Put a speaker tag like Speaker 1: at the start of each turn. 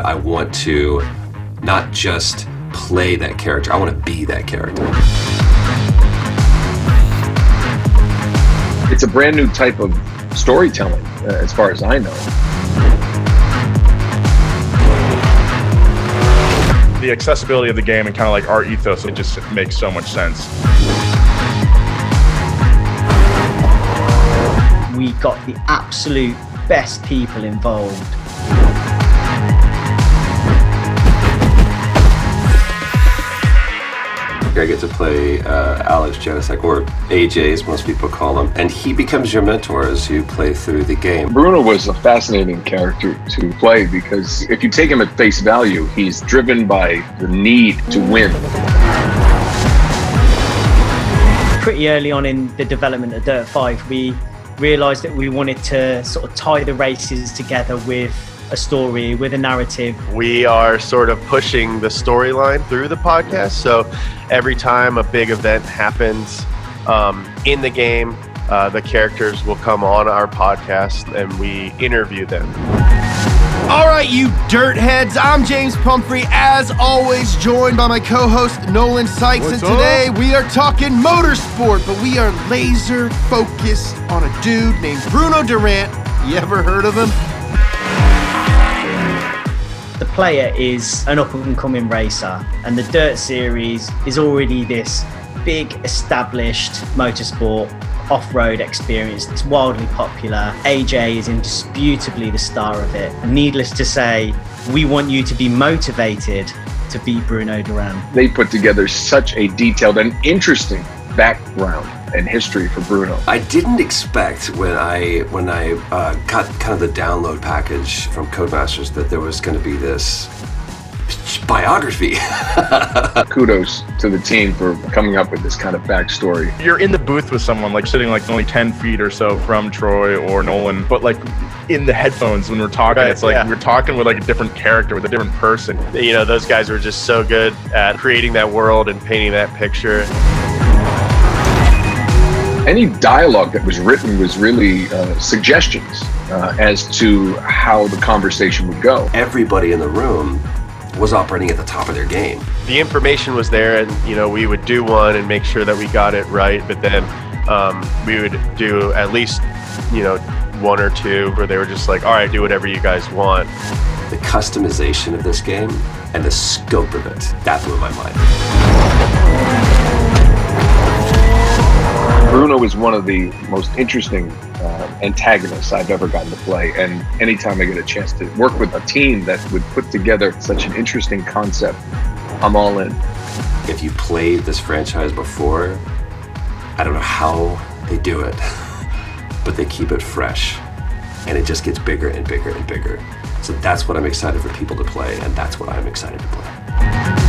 Speaker 1: I want to not just play that character, I want to be that character.
Speaker 2: It's a brand new type of storytelling, as far as I know.
Speaker 3: The accessibility of the game and kind of like our ethos, it just makes so much sense.
Speaker 4: We got the absolute best people involved.
Speaker 1: I get to play Alex Janicek, or AJ as most people call him, and he becomes your mentor as you play through the game.
Speaker 2: Bruno was a fascinating character to play because if you take him at face value, he's driven by the need to win.
Speaker 4: Pretty early on in the development of Dirt 5, we realised that we wanted to sort of tie the races together with a story, with a narrative.
Speaker 5: We are sort of pushing the storyline through the podcast, so every time a big event happens in the game, the characters will come on our podcast and we interview them.
Speaker 6: All right, you dirt heads, I'm James Pumphrey, as always joined by my co-host Nolan Sykes.
Speaker 3: What's
Speaker 6: and today we are talking motorsport, but we are laser focused on a dude named Bruno Durant. You ever heard of him?
Speaker 4: The player is an up-and-coming racer, and the Dirt series is already this big established motorsport off-road experience that's wildly popular. AJ is indisputably the star of it. And needless to say, we want you to be motivated to beat Bruno Durant.
Speaker 2: They put together such a detailed and interesting background and history for Bruno.
Speaker 1: I didn't expect when I got kind of the download package from Codemasters that there was going to be this biography.
Speaker 2: Kudos to the team for coming up with this kind of backstory.
Speaker 3: You're in the booth with someone, like sitting like only 10 feet or so from Troy or Nolan, but like in the headphones when we're talking,
Speaker 5: Right,
Speaker 3: it's like
Speaker 5: yeah.
Speaker 3: we're talking with like a different character, with a different person.
Speaker 5: You know, those guys were just so good at creating that world and painting that picture.
Speaker 2: Any dialogue that was written was really suggestions as to how the conversation would go.
Speaker 1: Everybody in the room was operating at the top of their game.
Speaker 5: The information was there, and you know, we would do one and make sure that we got it right, but then we would do at least, you know, one or two where they were just like, all right, do whatever you guys want.
Speaker 1: The customization of this game and the scope of it, that blew my mind.
Speaker 2: Bruno is one of the most interesting antagonists I've ever gotten to play, and anytime I get a chance to work with a team that would put together such an interesting concept, I'm all in.
Speaker 1: If you played this franchise before, I don't know how they do it, but they keep it fresh, and it just gets bigger and bigger and bigger. So that's what I'm excited for people to play, and that's what I'm excited to play.